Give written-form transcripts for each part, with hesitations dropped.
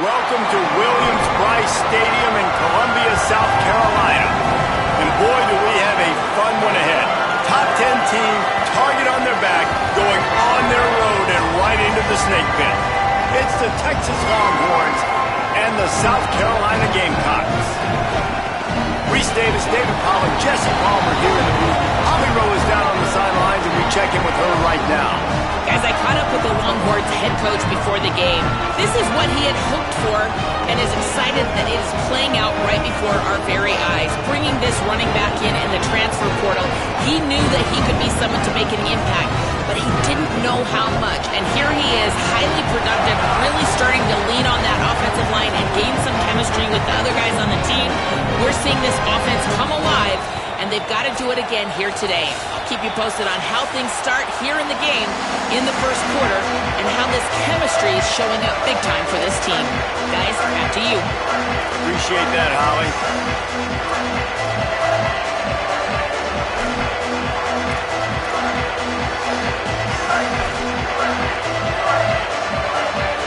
Welcome to Williams-Brice Stadium in Columbia, South Carolina. And boy, do we have a fun one ahead. Top 10 team, target on their back, going on their road and right into the snake pit. It's the Texas Longhorns and the South Carolina Gamecocks. Reese Davis, David Pollack, Jesse Palmer here in the booth. Holly Rowe is down on the sidelines, and we check in with her right now. Guys, I caught up with the Longhorns head coach before the game. This is what he had hoped for and is excited that it is playing out right before our very eyes. Bringing this running back in the transfer portal, he knew that he could be someone to make an impact, but he didn't know how much. And here he is, highly productive, really starting to lean on that offensive line and gain some chemistry with the other guys on the team. We're seeing this offense come alive, and they've got to do it again here today. I'll keep you posted on how things start here in the game in the first quarter and how this chemistry is showing up big time for this team. Guys, back to you. Appreciate that, Holly.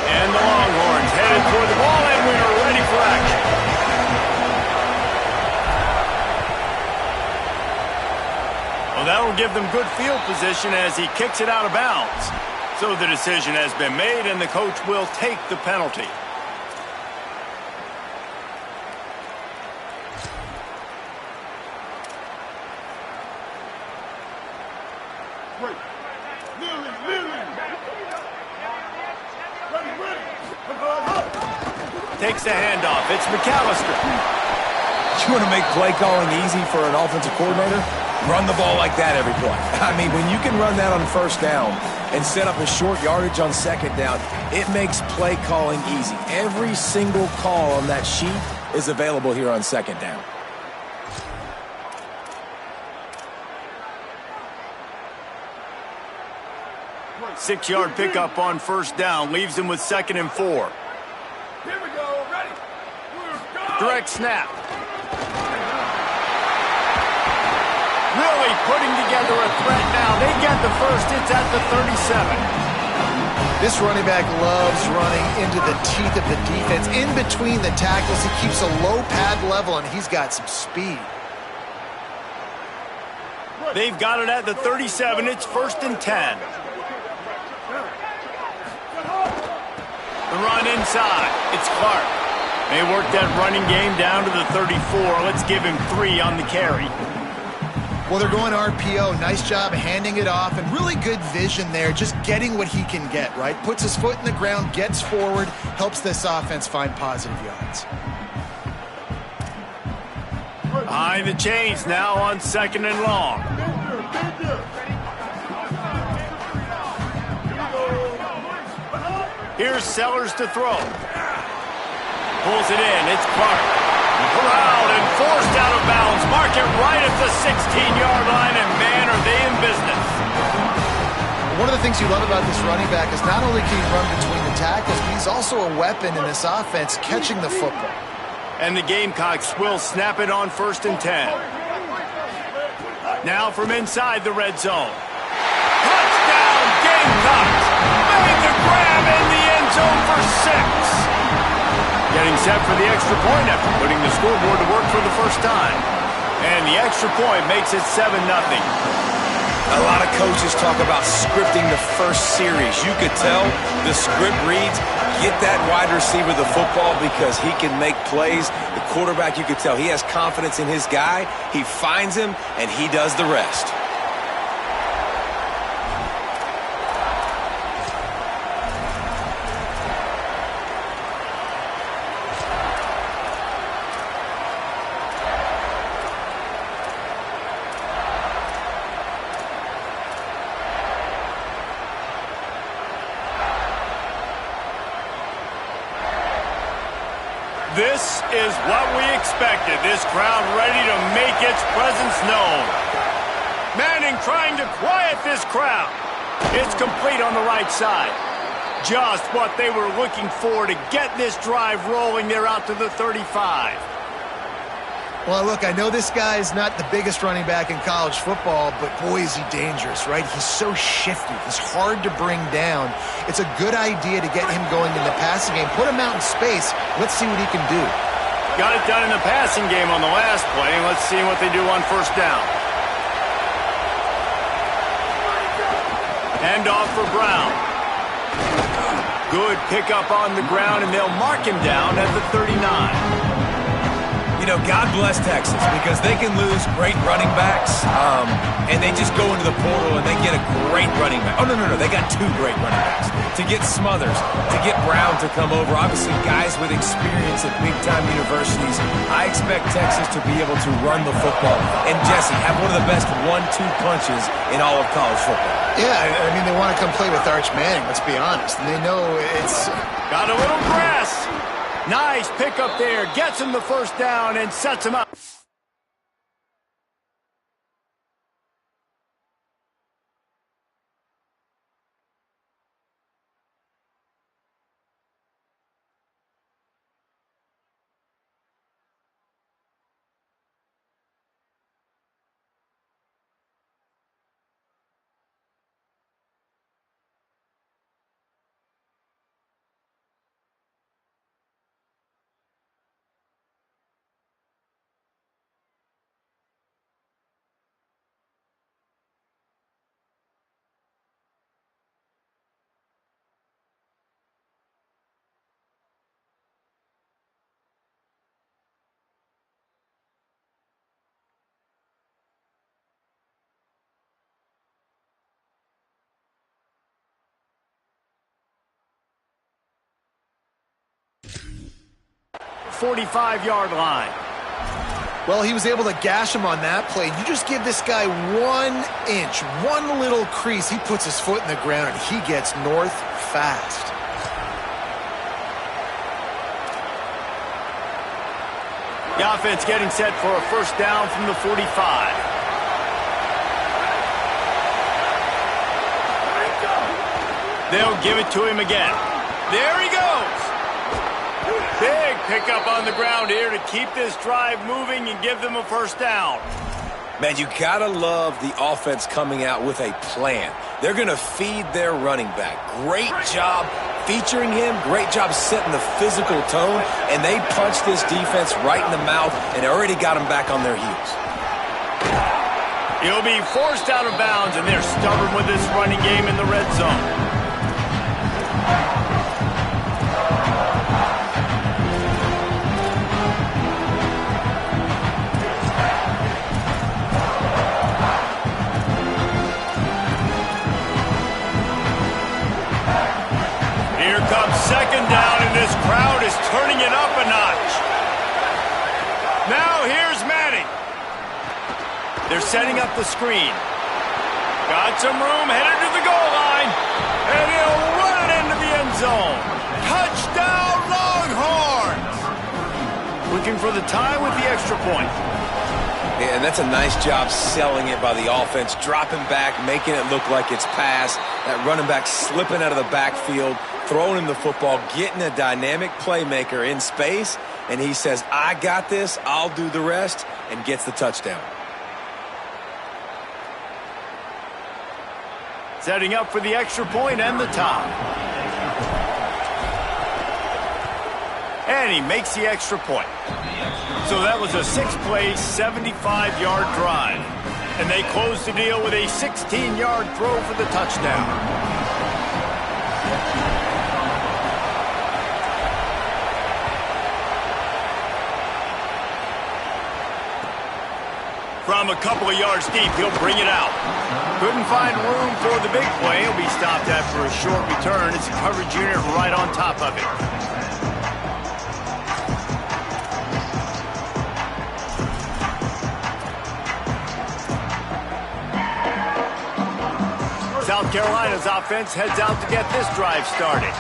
And the Longhorns headed toward the ball, and we are ready for action. Well, that'll give them good field position as he kicks it out of bounds. So the decision has been made, and the coach will take the penalty. Takes the handoff. It's McAllister. You want to make play calling easy for an offensive coordinator? Run the ball like that every play. I mean, when you can run that on first down and set up a short yardage on second down, it makes play calling easy. Every single call on that sheet is available here on second down. Six-yard pickup on first down leaves him with 2nd and 4. Here we go, ready. Direct snap. Really putting together a threat now. They get the first. It's at the 37. This running back loves running into the teeth of the defense. In between the tackles, he keeps a low pad level, and he's got some speed. They've got it at the 37. It's 1st and 10. The run inside. It's Clark. They work that running game down to the 34. Let's give him 3 on the carry. Well, they're going RPO. Nice job handing it off, and really good vision there, just getting what he can get, right? Puts his foot in the ground, gets forward, helps this offense find positive yards. Behind the chains now on 2nd and long. Here's Sellers to throw. Pulls it in. It's Clark. Corralled and forced out of bounds. Mark it right at the 16-yard line, and man, are they in business. One of the things you love about this running back is not only can he run between the tackles, but he's also a weapon in this offense, catching the football. And the Gamecocks will snap it on 1st and 10. Now from inside the red zone. Touchdown, Gamecocks! Made the grab in the end zone for 6. Getting set for the extra point after putting the scoreboard to work for the first time. And the extra point makes it 7-0. A lot of coaches talk about scripting the first series. You could tell the script reads, get that wide receiver the football because he can make plays. The quarterback, you could tell he has confidence in his guy. He finds him, and he does the rest. This is what we expected. This crowd ready to make its presence known. Manning trying to quiet this crowd. It's complete on the right side. Just what they were looking for to get this drive rolling. They're out to the 35. Well, look, I know this guy is not the biggest running back in college football, but boy, is he dangerous, right? He's so shifty. He's hard to bring down. It's a good idea to get him going in the passing game. Put him out in space. Let's see what he can do. Got it done in the passing game on the last play. Let's see what they do on first down. Hand off for Brown. Good pickup on the ground, and they'll mark him down at the 39. You know, God bless Texas, because they can lose great running backs, and they just go into the portal and they get a great running back. Oh, no, they got two great running backs. To get Smothers, to get Brown to come over, obviously guys with experience at big-time universities, I expect Texas to be able to run the football. And, Jesse, have one of the best 1-2 punches in all of college football. Yeah, I mean, they want to come play with Arch Manning, let's be honest. And they know it's... Got a little grass. Nice pickup there. Gets him the first down and sets him up. .45-yard line. Well, he was able to gash him on that play. You just give this guy 1 inch, one little crease, he puts his foot in the ground and he gets north fast. The offense getting set for a first down from the 45. They'll give it to him again. There he goes. Big pickup on the ground here to keep this drive moving and give them a first down. Man, you gotta love the offense coming out with a plan. They're gonna feed their running back. Great job featuring him. Great job setting the physical tone. And they punched this defense right in the mouth and already got them back on their heels. He'll be forced out of bounds, and they're stubborn with this running game in the red zone. Second down, and this crowd is turning it up a notch. Now here's Manning. They're setting up the screen. Got some room, headed to the goal line, and he'll run it into the end zone. Touchdown, Longhorns! Looking for the tie with the extra point. Yeah, and that's a nice job selling it by the offense, dropping back, making it look like it's pass. That running back slipping out of the backfield, throwing him the football, getting a dynamic playmaker in space, and he says, I got this, I'll do the rest, and gets the touchdown. Setting up for the extra point and the tie. And he makes the extra point. So that was a 6-play, 75-yard drive. And they close the deal with a 16-yard throw for the touchdown. From a couple of yards deep, he'll bring it out. Couldn't find room for the big play. He'll be stopped after a short return. It's a coverage unit right on top of it. South Carolina's offense heads out to get this drive started.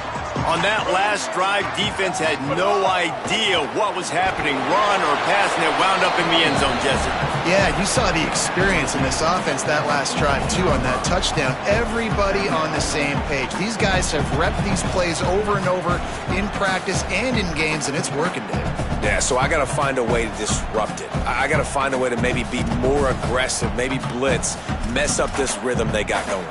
On that last drive, defense had no idea what was happening, run or pass, and it wound up in the end zone, Jesse. Yeah, you saw the experience in this offense that last drive, too, on that touchdown. Everybody on the same page. These guys have repped these plays over and over in practice and in games, and it's working, Dave. Yeah, so I got to find a way to disrupt it. I got to find a way to maybe be more aggressive, maybe blitz, mess up this rhythm they got going.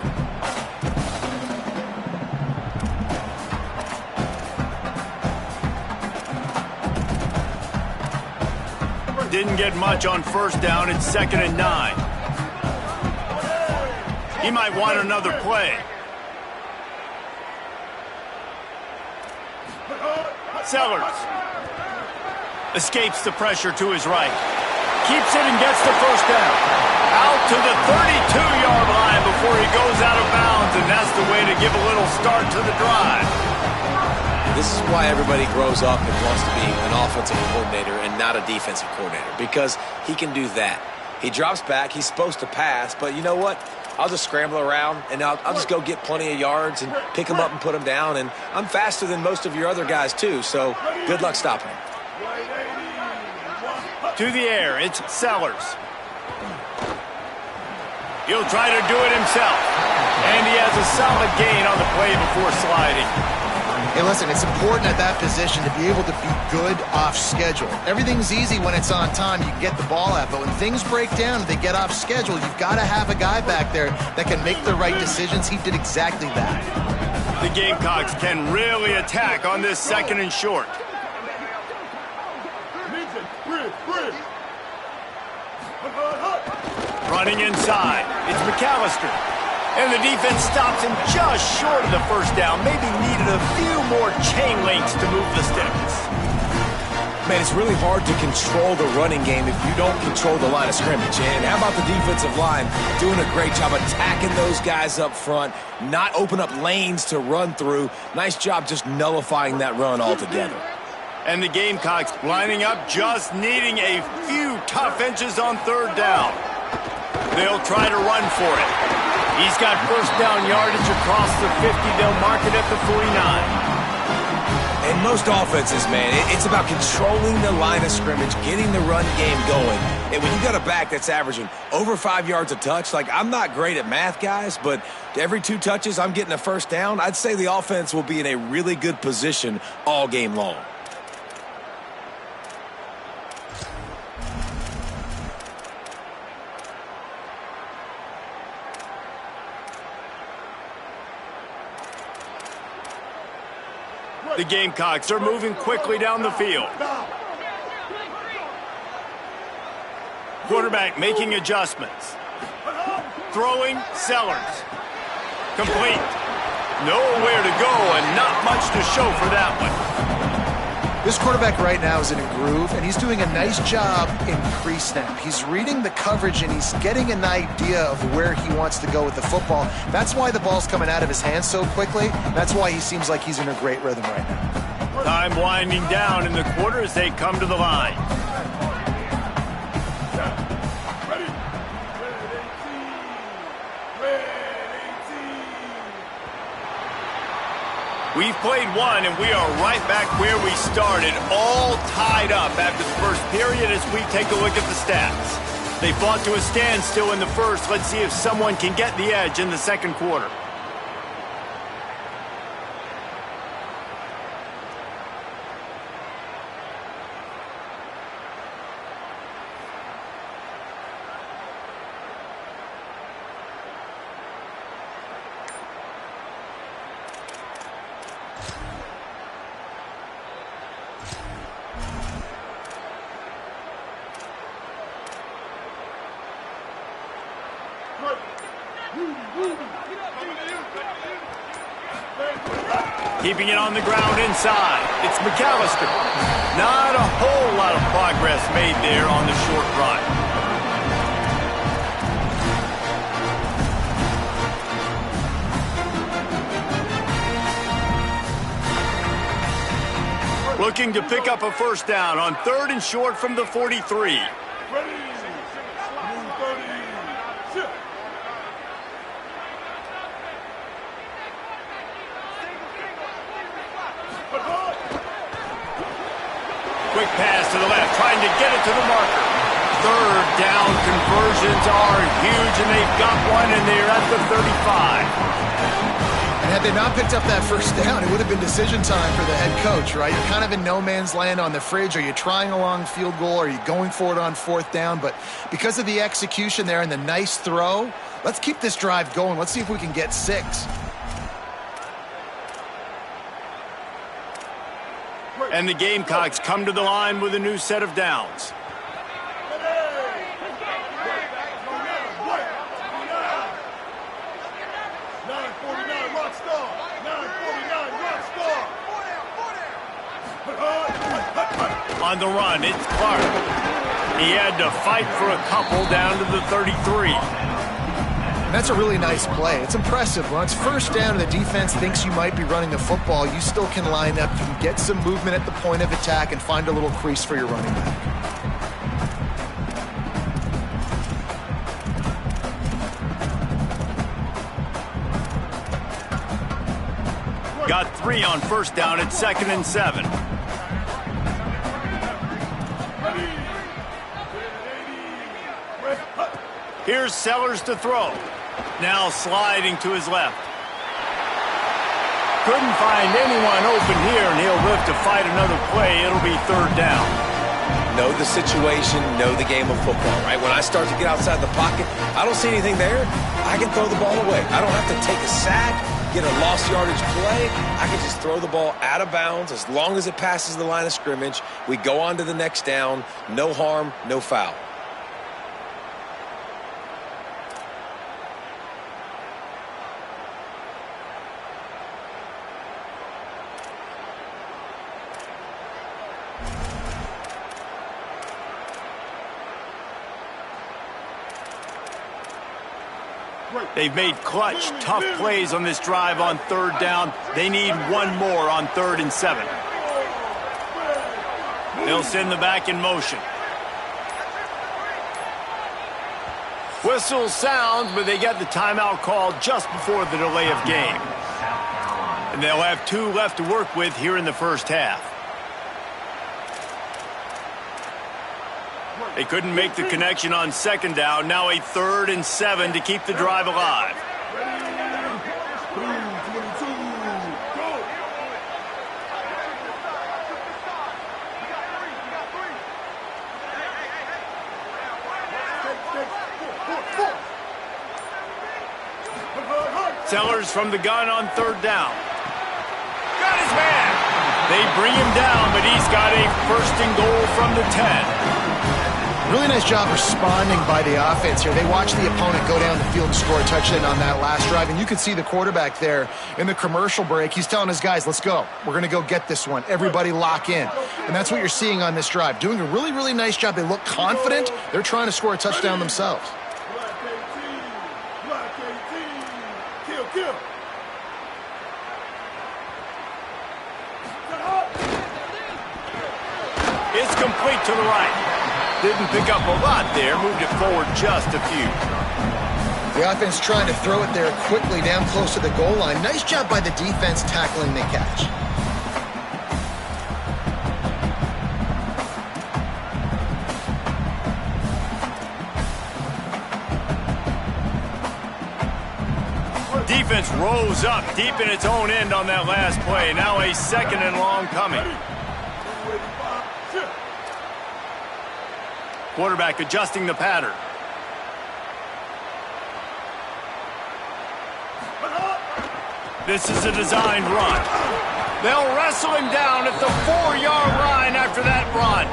Didn't get much on first down. It's 2nd and 9. He might want another play. Sellers escapes the pressure to his right. Keeps it and gets the first down. Out to the 32-yard line before he goes out of bounds, and that's the way to give a little start to the drive. This is why everybody grows up and wants to be an offensive coordinator and not a defensive coordinator, because he can do that. He drops back. He's supposed to pass, but you know what? I'll just scramble around, and I'll just go get plenty of yards and pick them up and put them down, and I'm faster than most of your other guys, too, so good luck stopping him. To the air, it's Sellers. He'll try to do it himself, and he has a solid gain on the play before sliding. Hey, listen, it's important at that position to be able to be good off schedule. Everything's easy when it's on time. You can get the ball out, but when things break down and they get off schedule, you've got to have a guy back there that can make the right decisions. He did exactly that. The Gamecocks can really attack on this 2nd and short. Running inside, it's McAllister. And the defense stops him just short of the first down. Maybe needed a few more chain links to move the sticks. Man, it's really hard to control the running game if you don't control the line of scrimmage. And how about the defensive line doing a great job attacking those guys up front, not open up lanes to run through. Nice job just nullifying that run altogether. And the Gamecocks lining up, just needing a few tough inches on 3rd down. They'll try to run for it. He's got first down yardage across the 50. They'll mark it at the 49. And most offenses, man, it's about controlling the line of scrimmage, getting the run game going. And when you got a back that's averaging over 5 yards a touch, like I'm not great at math, guys, but every 2 touches I'm getting a first down, I'd say the offense will be in a really good position all game long. The Gamecocks are moving quickly down the field. Quarterback making adjustments. Throwing, Sellers. Complete. Nowhere to go and not much to show for that one. This quarterback right now is in a groove, and he's doing a nice job in pre-snap. He's reading the coverage, and he's getting an idea of where he wants to go with the football. That's why the ball's coming out of his hands so quickly. That's why he seems like he's in a great rhythm right now. Time winding down in the quarter as they come to the line. We've played one, and we are right back where we started, all tied up after the first period as we take a look at the stats. They fought to a standstill in the first. Let's see if someone can get the edge in the 2nd quarter. Keeping it on the ground inside. It's McAllister. Not a whole lot of progress made there on the short run. Looking to pick up a first down on 3rd and short from the 43. Quick pass to the left, trying to get it to the marker. 3rd down conversions are huge, and they've got one, and they're at the 35. And had they not picked up that first down, it would have been decision time for the head coach, right? You're kind of in no man's land on the fridge. Are you trying a long field goal? Are you going for it on fourth down? But because of the execution there and the nice throw, let's keep this drive going. Let's see if we can get 6. And the Gamecocks come to the line with a new set of downs. On the run, it's Clark. He had to fight for a couple down to the 33. And that's a really nice play. It's impressive. When it's first down and the defense thinks you might be running the football, you still can line up. You can get some movement at the point of attack and find a little crease for your running back. Got 3 on first down at 2nd and 7. Here's Sellers to throw. Now sliding to his left. Couldn't find anyone open here, and he'll live to fight another play. It'll be 3rd down. Know the situation, know the game of football, right? When I start to get outside the pocket, I don't see anything there, I can throw the ball away. I don't have to take a sack, get a lost yardage play. I can just throw the ball out of bounds as long as it passes the line of scrimmage. We go on to the next down. No harm, no foul. They've made clutch, tough plays on this drive on 3rd down. They need one more on 3rd and 7. They'll send the back in motion. Whistle sounds, but they get the timeout called just before the delay of game. And they'll have 2 left to work with here in the first half. They couldn't make the connection on 2nd down. Now a 3rd and 7 to keep the drive alive. Sellers from the gun on 3rd down. Got his man. They bring him down, but he's got a 1st and goal from the 10. Really nice job responding by the offense here. They watched the opponent go down the field and score a touchdown on that last drive, and you can see the quarterback there in the commercial break. He's telling his guys, let's go. We're going to go get this one. Everybody lock in. And that's what you're seeing on this drive. Doing a really, really nice job. They look confident. They're trying to score a touchdown themselves. It's complete to the right. Didn't pick up a lot there, moved it forward just a few. The offense trying to throw it there quickly down close to the goal line. Nice job by the defense tackling the catch. Defense rose up deep in its own end on that last play. Now a 2nd and long coming. Quarterback adjusting the pattern. This is a designed run. They'll wrestle him down at the 4-yard line after that run.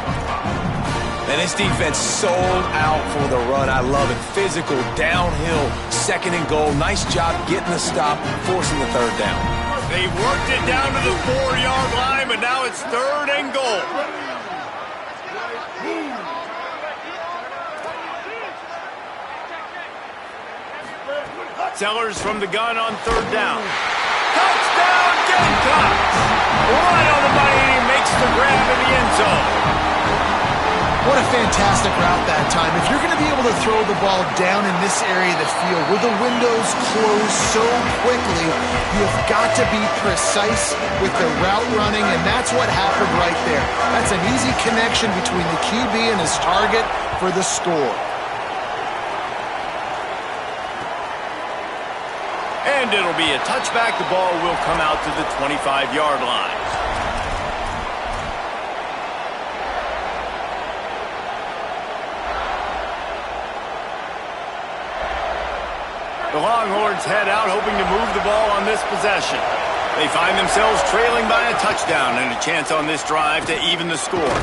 And this defense sold out for the run. I love it. Physical, downhill, 2nd and goal. Nice job getting the stop, forcing the 3rd down. They worked it down to the 4-yard line, but now it's 3rd and goal. Sellers from the gun on 3rd down. Touchdown, Gamecocks! Right on the money, and he makes the grab in the end zone. What a fantastic route that time. If you're going to be able to throw the ball down in this area of the field where the windows close so quickly, you've got to be precise with the route running, and that's what happened right there. That's an easy connection between the QB and his target for the score. And it'll be a touchback. The ball will come out to the 25-yard line. The Longhorns head out, hoping to move the ball on this possession. They find themselves trailing by a touchdown and a chance on this drive to even the score.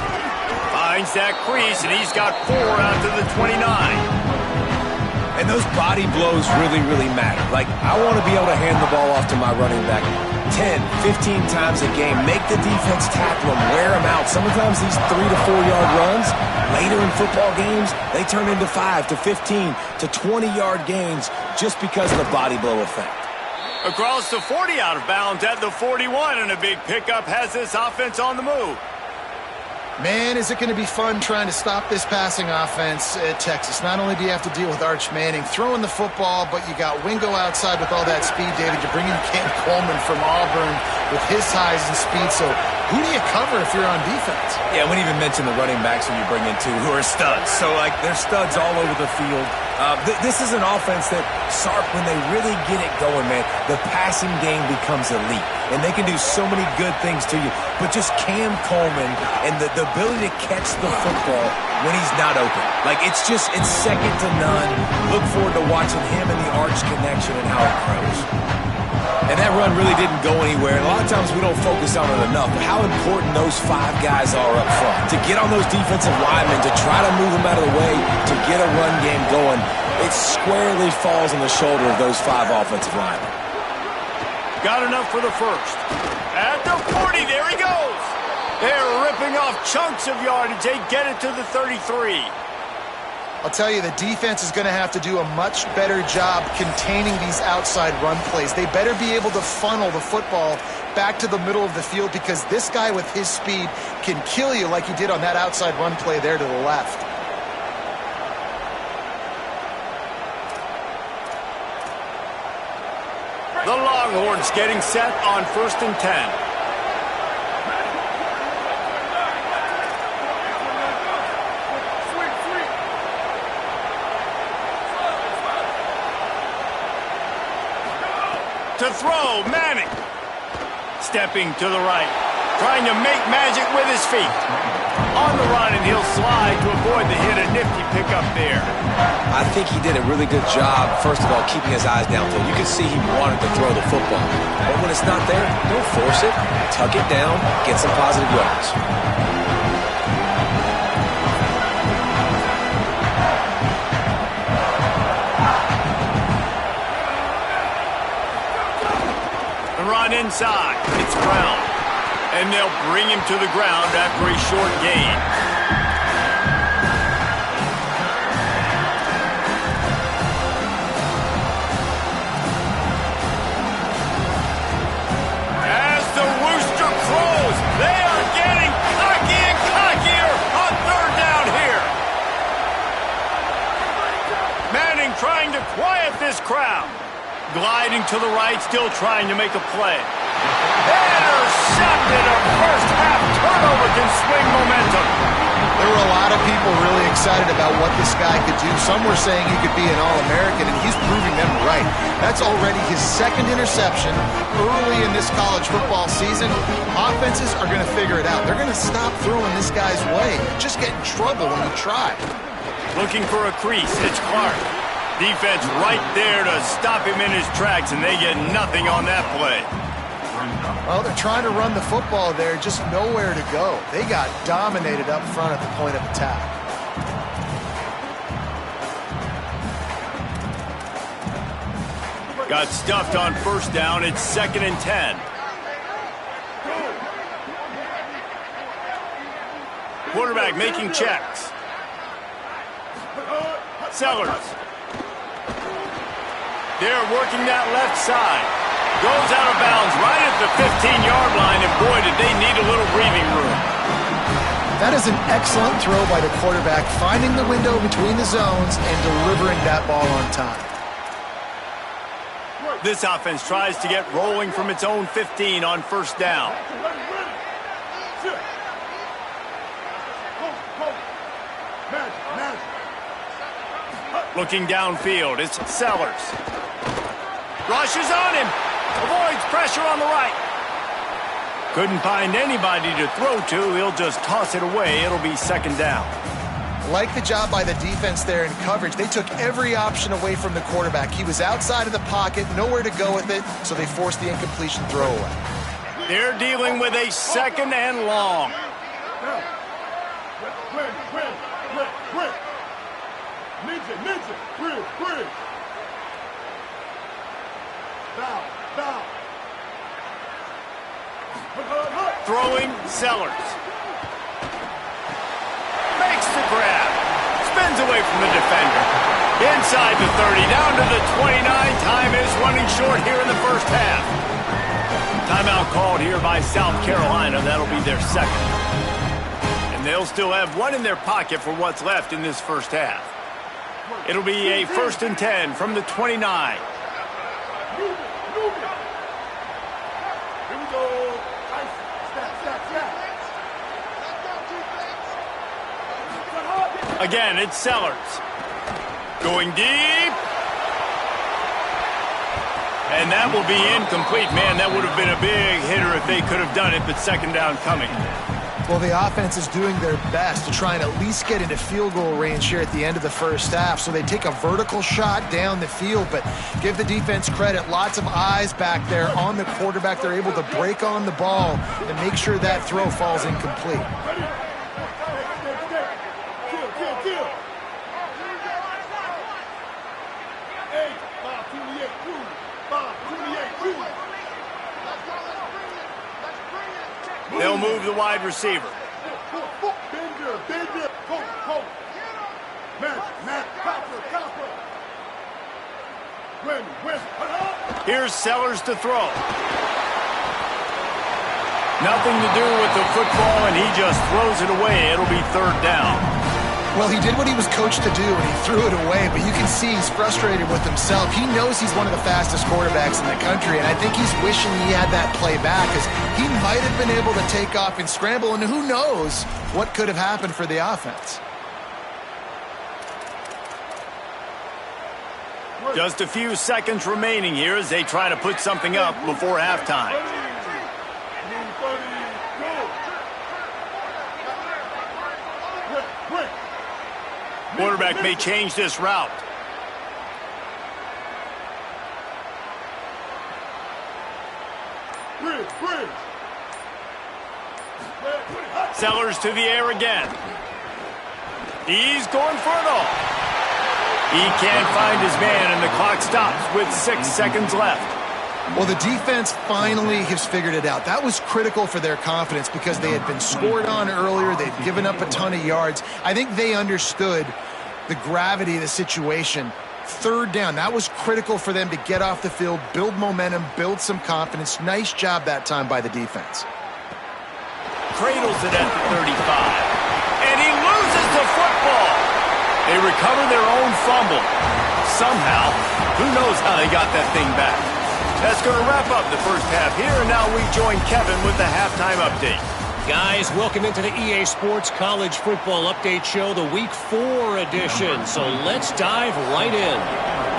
Finds that crease, and he's got 4 out to the 29. And those body blows really, really matter. Like, I want to be able to hand the ball off to my running back 10, 15 times a game. Make the defense tackle them, wear them out. Sometimes these 3 to 4 yard runs, later in football games, they turn into 5 to 15 to 20-yard gains just because of the body blow effect. Across the 40, out of bounds at the 41, and a big pickup has this offense on the move. Man, is it going to be fun trying to stop this passing offense at Texas. Not only do you have to deal with Arch Manning throwing the football, but you got Wingo outside with all that speed, David. You're bringing Ken Coleman from Auburn with his size and speed. So who do you cover if you're on defense? Yeah, we didn't even mention the running backs when you bring in two who are studs. So, like, they're studs all over the field. This is an offense that, Sark, when they really get it going, man, the passing game becomes elite. And they can do so many good things to you. But just Cam Coleman and the ability to catch the football when he's not open. Like, it's second to none. Look forward to watching him and the Arch connection and how it grows. And that run really didn't go anywhere. And a lot of times we don't focus on it enough. But how important those 5 guys are up front. To get on those defensive linemen, to try to move them out of the way, to get a run game going, it squarely falls on the shoulder of those 5 offensive linemen. Got enough for the first. At the 40, there he goes. They're ripping off chunks of yardage. They get it to the 33. I'll tell you, the defense is going to have to do a much better job containing these outside run plays. They better be able to funnel the football back to the middle of the field, because this guy with his speed can kill you like he did on that outside run play there to the left. The Longhorns getting set on 1st and 10. To throw, Manning. Stepping to the right. Trying to make magic with his feet. On the run, and he'll slide to avoid the hit. A nifty pickup there. I think he did a really good job, first of all, keeping his eyes downfield. You can see he wanted to throw the football. But when it's not there, don't force it. Tuck it down. Get some positive yards. Run inside. It's Brown. And they'll bring him to the ground after a short gain. As the rooster crows, they are getting cocky and cockier on 3rd down here. Manning trying to quiet this crowd. Gliding to the right, still trying to make a play. Intercepted. A first half turnover can swing momentum. There were a lot of people really excited about what this guy could do. Some were saying he could be an All-American, and he's proving them right. That's already his 2nd interception early in this college football season. Offenses are going to figure it out. They're going to stop throwing this guy's way. You just get in trouble when you try. Looking for a crease. It's Clark. Defense right there to stop him in his tracks, and they get nothing on that play. Well, they're trying to run the football there, just nowhere to go. They got dominated up front at the point of attack. Got stuffed on 1st down. It's 2nd and 10. Quarterback making checks. Sellers. They're working that left side. Goes out of bounds right at the 15-yard line, and boy, did they need a little breathing room. That is an excellent throw by the quarterback, finding the window between the zones and delivering that ball on time. This offense tries to get rolling from its own 15 on 1st down. Looking downfield, it's Sellers. Rushes on him. Avoids pressure on the right. Couldn't find anybody to throw to. He'll just toss it away. It'll be second down. Like the job by the defense there in coverage. They took every option away from the quarterback. He was outside of the pocket, nowhere to go with it, so they forced the incompletion throwaway. They're dealing with a second and long. Throwing Sellers. Makes the grab. Spins away from the defender. Inside the 30, down to the 29. Time is running short here in the first half. Timeout called here by South Carolina. That'll be their second. And they'll still have one in their pocket for what's left in this first half. It'll be a 1st and 10 from the 29. Again, it's Sellers. Going deep. And that will be incomplete. Man, that would have been a big hitter if they could have done it, but second down coming. Well, the offense is doing their best to try and at least get into field goal range here at the end of the first half. So they take a vertical shot down the field, but give the defense credit. Lots of eyes back there on the quarterback. They're able to break on the ball and make sure that throw falls incomplete. They'll move the wide receiver. Here's Sellers to throw. Nothing to do with the football, and he just throws it away. It'll be third down. Well, he did what he was coached to do, and he threw it away, but you can see he's frustrated with himself. He knows he's one of the fastest quarterbacks in the country, and I think he's wishing he had that play back, because he might have been able to take off and scramble, and who knows what could have happened for the offense. Just a few seconds remaining here as they try to put something up before halftime. Quarterback may change this route. Sellers to the air again. He's going for it all. He can't find his man, and the clock stops with 6 seconds left. Well, the defense finally has figured it out. That was critical for their confidence because they had been scored on earlier. They'd given up a ton of yards. I think they understood the gravity of the situation. Third down, that was critical for them to get off the field, build momentum, build some confidence. Nice job that time by the defense. Cradles it at the 35. And he loses the football. They recover their own fumble. Somehow, who knows how they got that thing back. That's going to wrap up the first half here, and now we join Kevin with the halftime update. Guys, welcome into the EA Sports College Football Update Show, the Week 4 edition. So let's dive right in.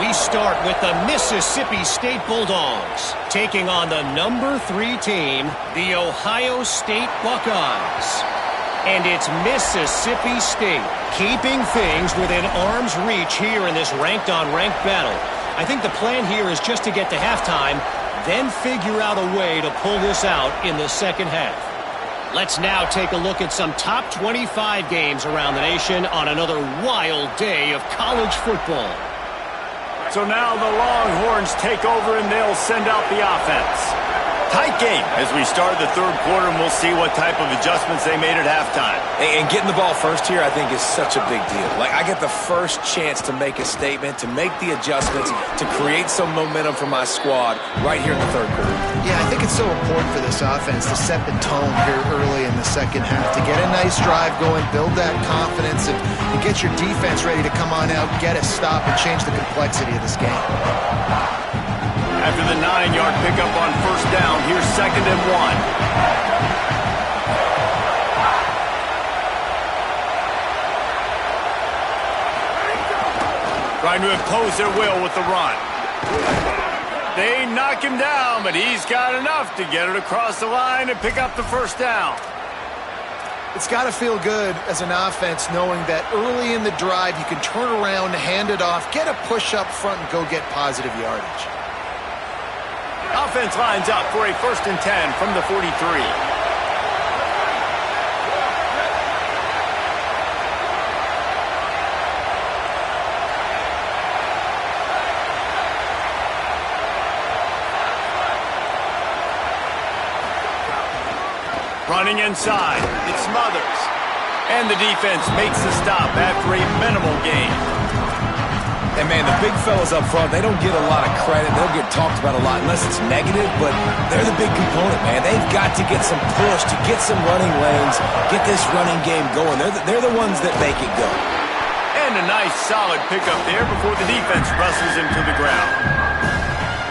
We start with the Mississippi State Bulldogs taking on the number 3 team, the Ohio State Buckeyes. And it's Mississippi State keeping things within arm's reach here in this ranked-on-ranked battle. I think the plan here is just to get to halftime, then figure out a way to pull this out in the second half. Let's now take a look at some top 25 games around the nation on another wild day of college football. So now the Longhorns take over and they'll send out the offense. Tight game as we start the third quarter, and we'll see what type of adjustments they made at halftime. And getting the ball first here, I think, is such a big deal. Like, I get the first chance to make a statement, to make the adjustments, to create some momentum for my squad right here in the third quarter. Yeah, I think it's so important for this offense to set the tone here early in the second half, to get a nice drive going, build that confidence, and get your defense ready to come on out, get a stop, and change the complexity of this game. After the 9-yard pickup on first down, here's 2nd and 1. Trying to impose their will with the run. They knock him down, but he's got enough to get it across the line and pick up the first down. It's got to feel good as an offense knowing that early in the drive you can turn around, hand it off, get a push up front, and go get positive yardage. Offense lines up for a 1st and 10 from the 43. Running inside, it smothers. And the defense makes the stop after a minimal gain. And, man, the big fellas up front, they don't get a lot of credit. They'll get talked about a lot unless it's negative, but they're the big component, man. They've got to get some push, to get some running lanes, get this running game going. They're the ones that make it go. And a nice, solid pickup there before the defense wrestles him to the ground.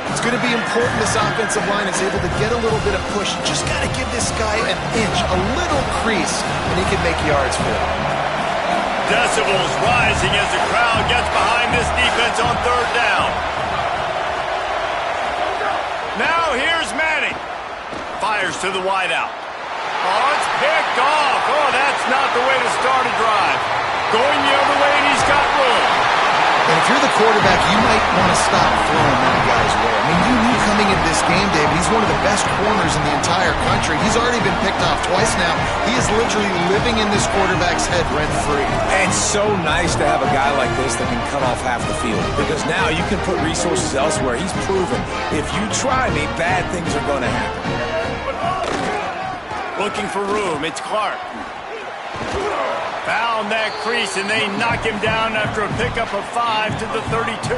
It's going to be important this offensive line is able to get a little bit of push. Just got to give this guy an inch, a little crease, and he can make yards for it. Decibels rising as the crowd gets behind this defense on 3rd down. Now here's Manning. Fires to the wideout. Oh, it's picked off. Oh, that's not the way to start a drive. Going the other way, and he's got room. And if you're the quarterback, you might want to stop throwing that guy's way. I mean, you knew coming into this game, David, he's one of the best corners in the entire country. He's already been picked off twice now. He is literally living in this quarterback's head rent-free. And so nice to have a guy like this that can cut off half the field, because now you can put resources elsewhere. He's proven if you try me, bad things are going to happen. Looking for room, it's Clark. Found that crease, and they knock him down after a pickup of 5 to the 32.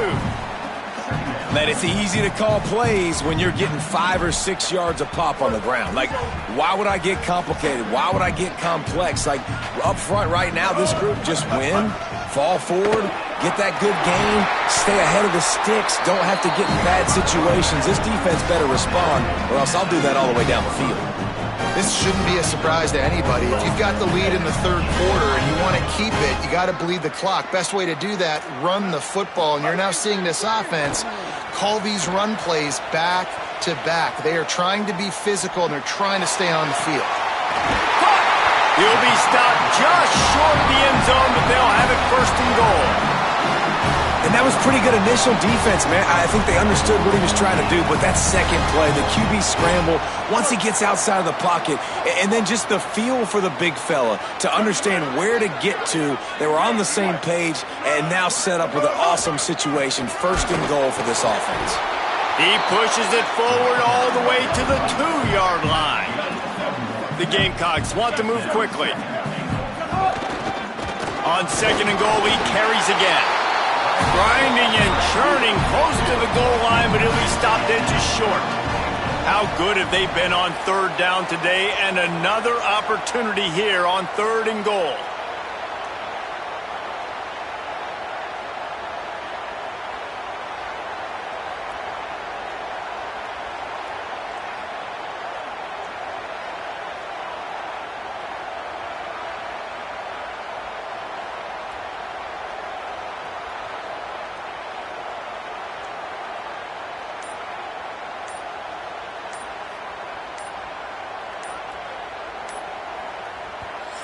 Man, it's easy to call plays when you're getting 5 or 6 yards a pop on the ground. Like, why would I get complicated? Why would I get complex? Like, up front right now, this group just win, fall forward, get that good gain, stay ahead of the sticks, don't have to get in bad situations. This defense better respond, or else I'll do that all the way down the field. This shouldn't be a surprise to anybody. If you've got the lead in the 3rd quarter and you want to keep it, you got to bleed the clock. Best way to do that, run the football. And you're now seeing this offense call these run plays back to back. They are trying to be physical, and they're trying to stay on the field. He'll be stopped just short of the end zone, but they'll have it 1st and goal. And that was pretty good initial defense, man. I think they understood what he was trying to do, but that second play, the QB scramble, once he gets outside of the pocket, and then just the feel for the big fella to understand where to get to. They were on the same page and now set up with an awesome situation. 1st and goal for this offense. He pushes it forward all the way to the 2-yard line. The Gamecocks want to move quickly. On 2nd and goal, he carries again. Grinding and churning close to the goal line, but he'll be stopped inches short. How good have they been on 3rd down today, and another opportunity here on 3rd and goal.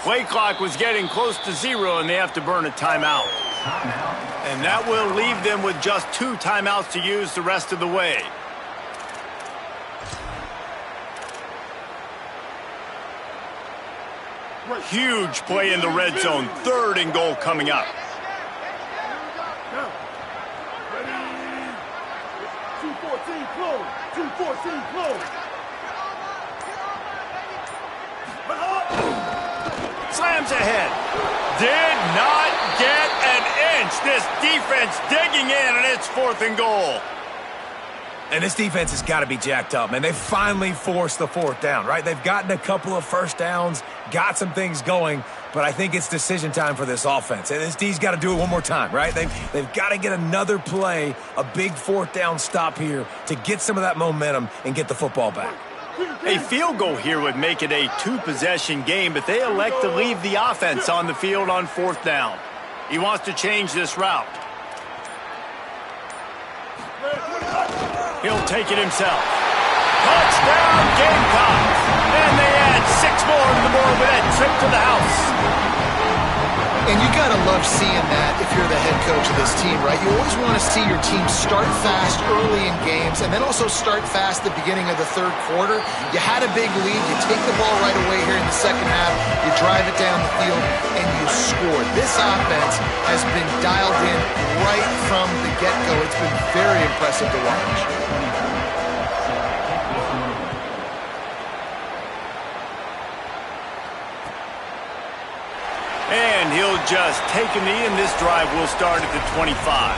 Play clock was getting close to 0, and they have to burn a timeout. And that will leave them with just 2 timeouts to use the rest of the way. Huge play in the red zone. 3rd and goal coming up. 214 close. 214 close. Slams ahead. Did not get an inch. This defense digging in, and it's 4th and goal. And this defense has got to be jacked up, man. They finally forced the 4th down, right? They've gotten a couple of 1st downs, got some things going, but I think it's decision time for this offense. And this D's got to do it one more time, right? They've got to get another play, a big 4th down stop here to get some of that momentum and get the football back. A field goal here would make it a 2-possession game, but they elect to leave the offense on the field on 4th down. He wants to change this route. He'll take it himself. Touchdown, Gamecocks! And they add 6 more to the board with that trip to the house. And you got to love seeing that if you're the head coach of this team, right? You always want to see your team start fast early in games and then also start fast at the beginning of the third quarter. You had a big lead. You take the ball right away here in the second half. You drive it down the field, and you score. This offense has been dialed in right from the get-go. It's been very impressive to watch. And he'll just take a knee, and this drive will start at the 25.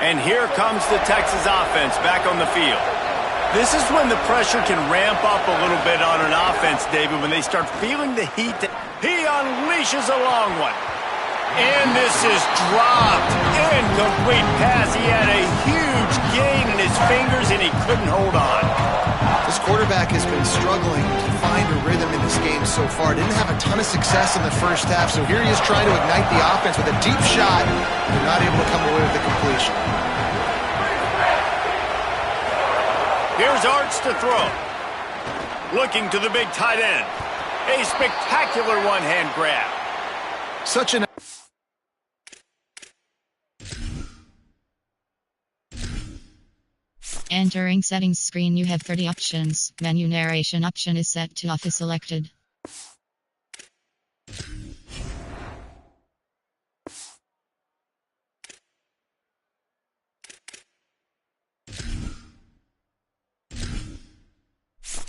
And here comes the Texas offense back on the field. This is when the pressure can ramp up a little bit on an offense, David, when they start feeling the heat. He unleashes a long one. And this is dropped. Incomplete pass. He had a huge gain in his fingers, and he couldn't hold on. This quarterback has been struggling to find a rhythm in this game so far. Didn't have a ton of success in the first half, so here he is trying to ignite the offense with a deep shot. They're not able to come away with the completion. Here's Arts to throw. Looking to the big tight end. A spectacular one-hand grab. Such an... Entering settings screen, you have 30 options. Menu narration option is set to off is selected.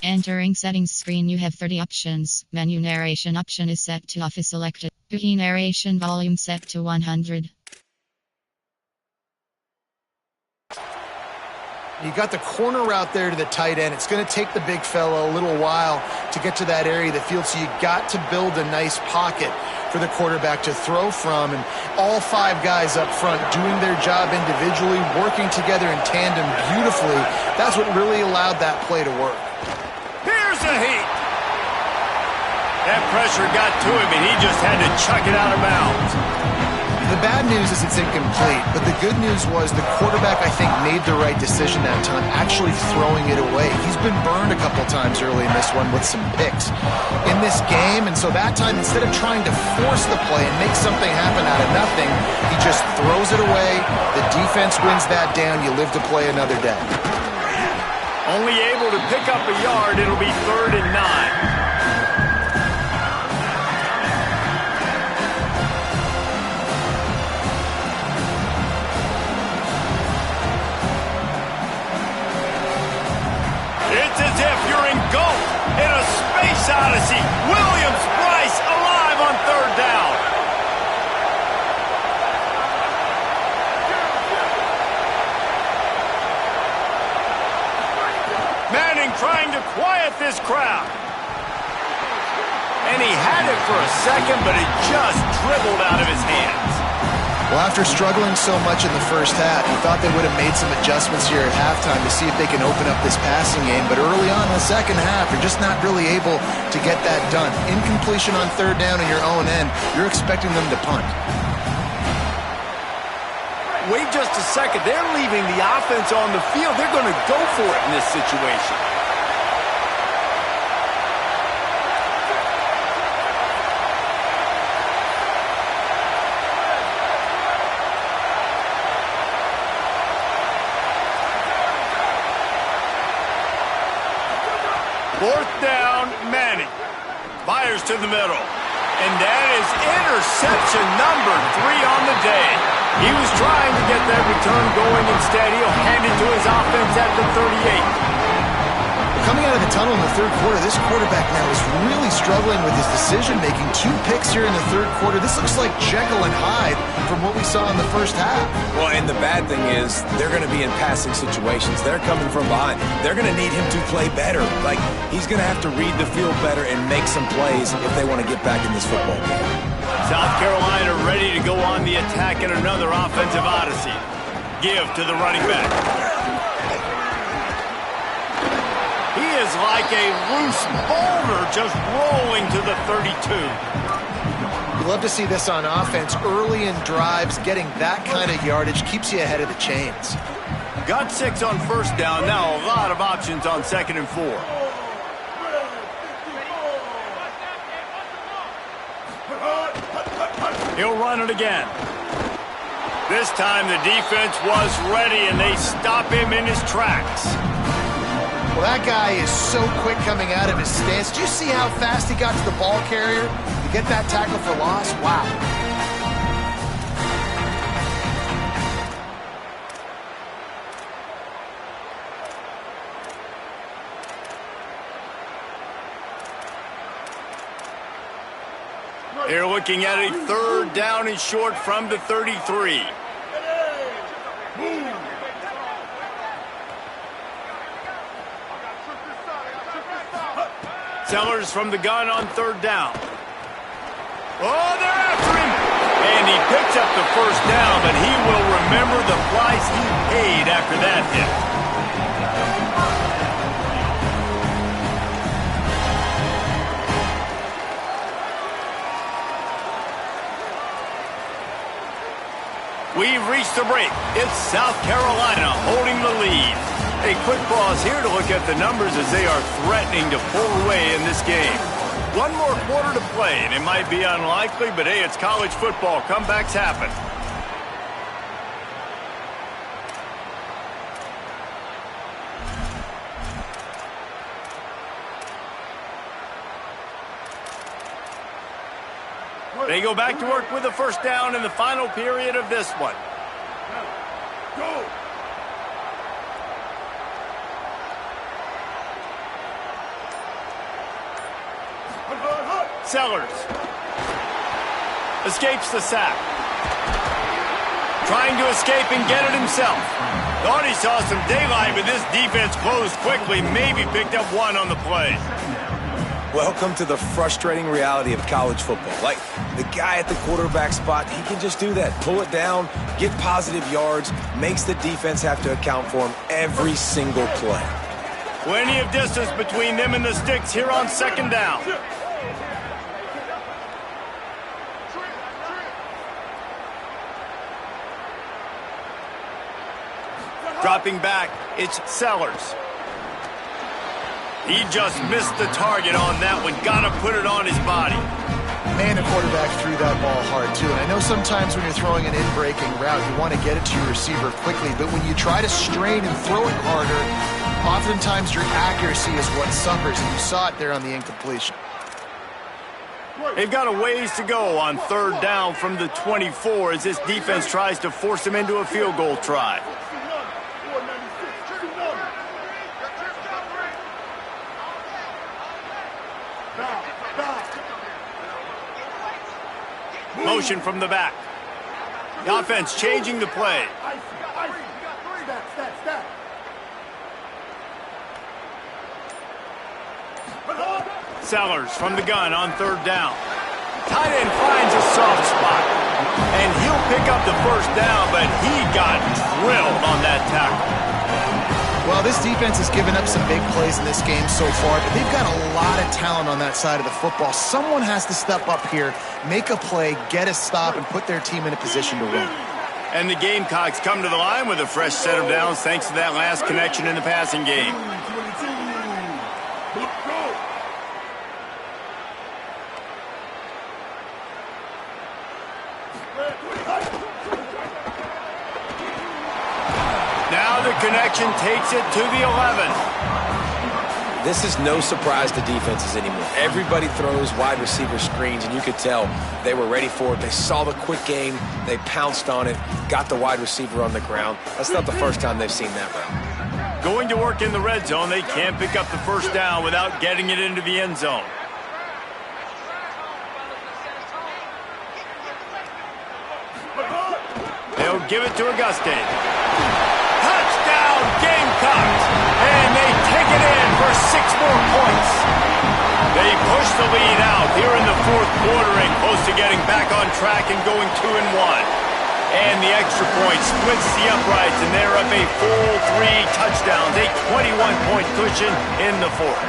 Entering settings screen, you have 30 options. Menu narration option is set to off is selected. Key narration volume set to 100. You got the corner route there to the tight end. It's going to take the big fella a little while to get to that area of the field, so you got to build a nice pocket for the quarterback to throw from, and all 5 guys up front doing their job individually, working together in tandem beautifully. That's what really allowed that play to work. Here's a heat. That pressure got to him, and he just had to chuck it out of bounds. The bad news is it's incomplete, but the good news was the quarterback, I think, made the right decision that time, actually throwing it away. He's been burned a couple times early in this one with some picks in this game, and so that time, instead of trying to force the play and make something happen out of nothing, he just throws it away. The defense wins that down. You live to play another day. Only able to pick up a yard. It'll be 3rd and 9. It's as if you're engulfed in a space odyssey. Williams-Brice alive on 3rd down. Manning trying to quiet this crowd. And he had it for a second, but it just dribbled out of his hands. Well, after struggling so much in the first half, you thought they would have made some adjustments here at halftime to see if they can open up this passing game. But early on in the second half, you're just not really able to get that done. Incompletion on 3rd down in your own end, you're expecting them to punt. Wait just a second. They're leaving the offense on the field. They're going to go for it in this situation. Fourth down, Manning. Fires to the middle. And that is interception number 3 on the day. He was trying to get that return going. Instead, he'll hand it to his offense at the 38. Coming out of the tunnel in the third quarter, this quarterback now is really struggling with his decision-making. 2 picks here in the third quarter. This looks like Jekyll and Hyde from what we saw in the first half. Well, and the bad thing is they're going to be in passing situations. They're coming from behind. They're going to need him to play better. Like, he's going to have to read the field better and make some plays if they want to get back in this football game. South Carolina ready to go on the attack in another offensive odyssey. give to the running back. He is like a loose boulder just rolling to the 32. You love to see this on offense. Early in drives, getting that kind of yardage keeps you ahead of the chains. Got 6 on first down. Now a lot of options on 2nd and 4. He'll run it again. This time the defense was ready, and they stop him in his tracks. Well, that guy is so quick coming out of his stance. Do you see how fast he got to the ball carrier to get that tackle for loss? Wow. They're looking at a 3rd down and short from the 33. Sellers from the gun on 3rd down. Oh, they're after him! And he picks up the 1st down, but he will remember the price he paid after that hit. We've reached the break. It's South Carolina holding the lead. A quick pause here to look at the numbers as they are threatening to pull away in this game. One more quarter to play, and it might be unlikely, but hey, it's college football. Comebacks happen. They go back to work with the 1st down in the final period of this one. Go! Sellers escapes the sack. Trying to escape and get it himself. Thought he saw some daylight, but this defense closed quickly. Maybe picked up 1 on the play. Welcome to the frustrating reality of college football. Like, the guy at the quarterback spot, he can just do that. Pull it down, get positive yards, makes the defense have to account for him every single play. Plenty of distance between them and the sticks here on 2nd down. Dropping back, it's Sellers. He just missed the target on that one. Got to put it on his body. Man, the quarterback threw that ball hard, too. And I know sometimes when you're throwing an in-breaking route, you want to get it to your receiver quickly. But when you try to strain and throw it harder, oftentimes your accuracy is what suffers. And you saw it there on the incompletion. They've got a ways to go on 3rd down from the 24 as this defense tries to force them into a field goal try. Motion from the back. The offense changing the play. Sellers from the gun on 3rd down. Tight end finds a soft spot. And he'll pick up the 1st down, but he got drilled on that tackle. Well, this defense has given up some big plays in this game so far, but they've got a lot of talent on that side of the football. Someone has to step up here, make a play, get a stop, and put their team in a position to win. And the Gamecocks come to the line with a fresh set of downs thanks to that last connection in the passing game. Now the connection takes it to the 11. This is no surprise to defenses anymore. Everybody throws wide receiver screens, and you could tell they were ready for it. They saw the quick game. They pounced on it, got the wide receiver on the ground. That's not the first time they've seen that route. Going to work in the red zone, they can't pick up the 1st down without getting it into the end zone. They'll give it to Auguste. Touchdown, Gamecocks! And they take it in for 6 more points. They push the lead out here in the 4th quarter and close to getting back on track and going 2-1. And the extra point splits the uprights, and they're up a full 3 touchdowns, a 21-point cushion in the fourth.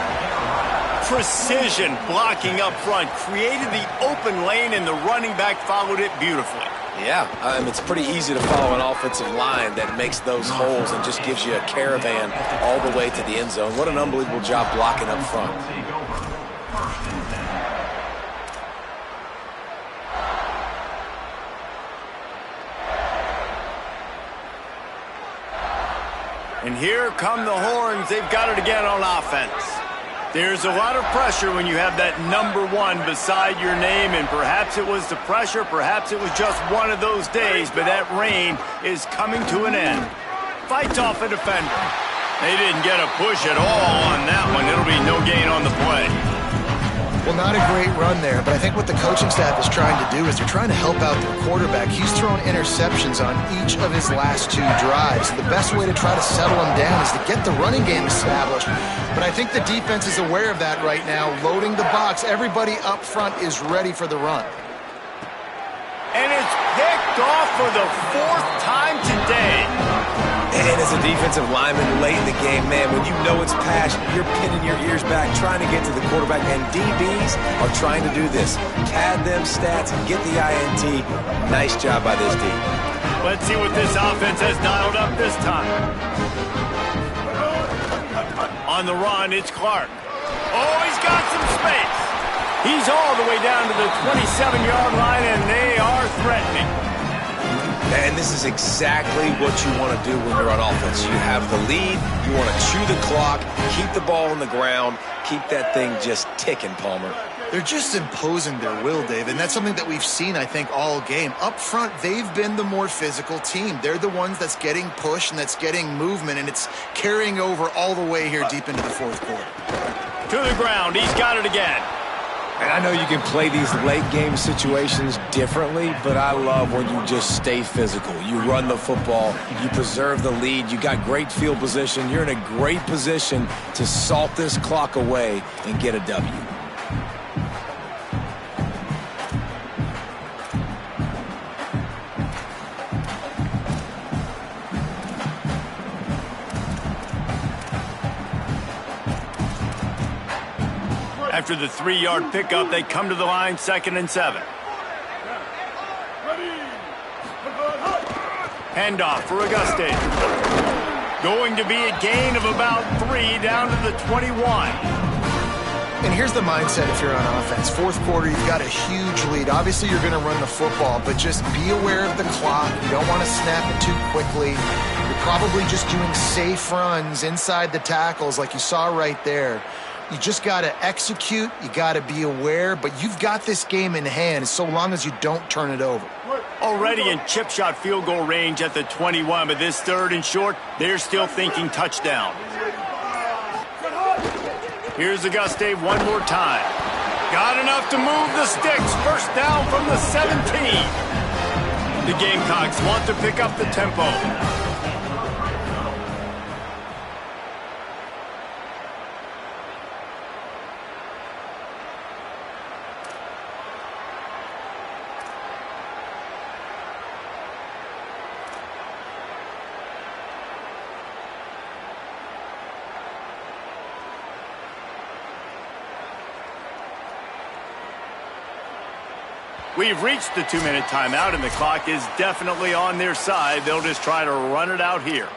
Precision blocking up front created the open lane, and the running back followed it beautifully. Yeah, it's pretty easy to follow an offensive line that makes those holes and just gives you a caravan all the way to the end zone. What an unbelievable job blocking up front. And here come the horns. They've got it again on offense. There's a lot of pressure when you have that number 1 beside your name, and perhaps it was the pressure, perhaps it was just one of those days, but that reign is coming to an end. Fights off a defender. They didn't get a push at all on that one. It'll be no gain on the play. Well, not a great run there, but I think what the coaching staff is trying to do is they're trying to help out their quarterback. He's thrown interceptions on each of his last 2 drives. The best way to try to settle him down is to get the running game established. But I think the defense is aware of that right now, loading the box. Everybody up front is ready for the run. And it's picked off for the 4th time today. And as a defensive lineman late in the game, man, when you know it's past, you're pinning your ears back, trying to get to the quarterback, and DBs are trying to do this. Pad them stats and get the INT. Nice job by this D. Let's see what this offense has dialed up this time. On the run, it's Clark. Oh, he's got some space. He's all the way down to the 27-yard line, and they are threatening. And this is exactly what you want to do when you're on offense. You have the lead, you want to chew the clock, keep the ball on the ground, keep that thing just ticking, Palmer. They're just imposing their will, Dave, and that's something that we've seen, I think, all game. Up front, they've been the more physical team. They're the ones that's getting pushed and that's getting movement, and it's carrying over all the way here deep into the 4th quarter. To the ground, he's got it again. And I know you can play these late-game situations differently, but I love when you just stay physical. You run the football, you preserve the lead, you got great field position, you're in a great position to salt this clock away and get a W. After the 3-yard pickup, they come to the line, 2nd and 7. Handoff for Auguste. Going to be a gain of about 3 down to the 21. And here's the mindset if you're on offense. 4th quarter, you've got a huge lead. Obviously, you're going to run the football, but just be aware of the clock. You don't want to snap it too quickly. You're probably just doing safe runs inside the tackles like you saw right there. You just got to execute. You got to be aware, but you've got this game in hand so long as you don't turn it over. Already in chip shot field goal range at the 21, but this 3rd and short, they're still thinking touchdown. Here's Auguste one more time. Got enough to move the sticks. 1st down from the 17. The Gamecocks want to pick up the tempo. We've reached the 2-minute timeout, and the clock is definitely on their side. They'll just try to run it out here.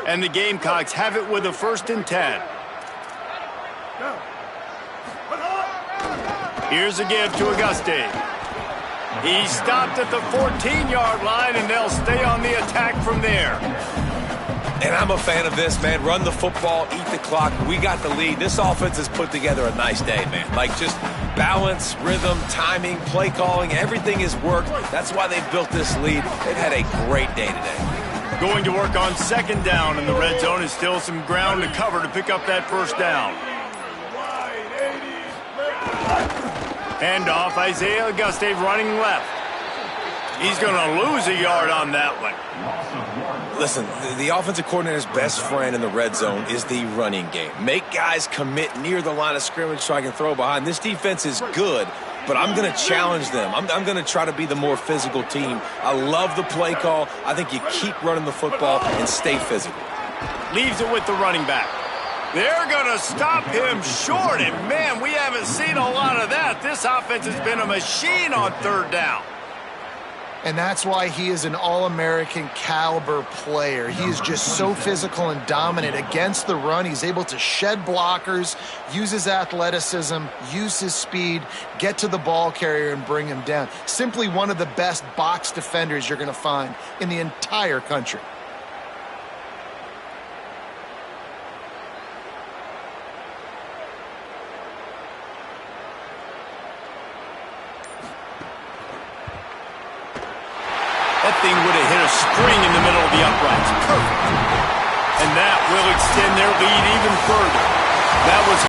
And the Gamecocks have it with a 1st and 10. Here's a give to Auguste. He stopped at the 14-yard line, and they'll stay on the attack from there. And I'm a fan of this, man. Run the football, eat the clock. We got the lead. This offense has put together a nice day, man. Like, just balance, rhythm, timing, play calling, everything has worked. That's why they've built this lead. They've had a great day today. Going to work on 2nd down in the red zone. Is still some ground to cover to pick up that 1st down. Handoff, Isaiah Auguste running left. He's going to lose a yard on that one. Listen, the offensive coordinator's best friend in the red zone is the running game. Make guys commit near the line of scrimmage so I can throw behind. This defense is good, but I'm going to challenge them. I'm going to try to be the more physical team. I love the play call. I think you keep running the football and stay physical. Leaves it with the running back. They're going to stop him short, and man, we haven't seen a lot of that. This offense has been a machine on third down. And that's why he is an All-American caliber player. He is just so physical and dominant against the run. He's able to shed blockers, use his athleticism, use his speed, get to the ball carrier and bring him down. Simply one of the best box defenders you're going to find in the entire country. That thing would have hit a spring in the middle of the uprights. Perfect. And that will extend their lead even further. That was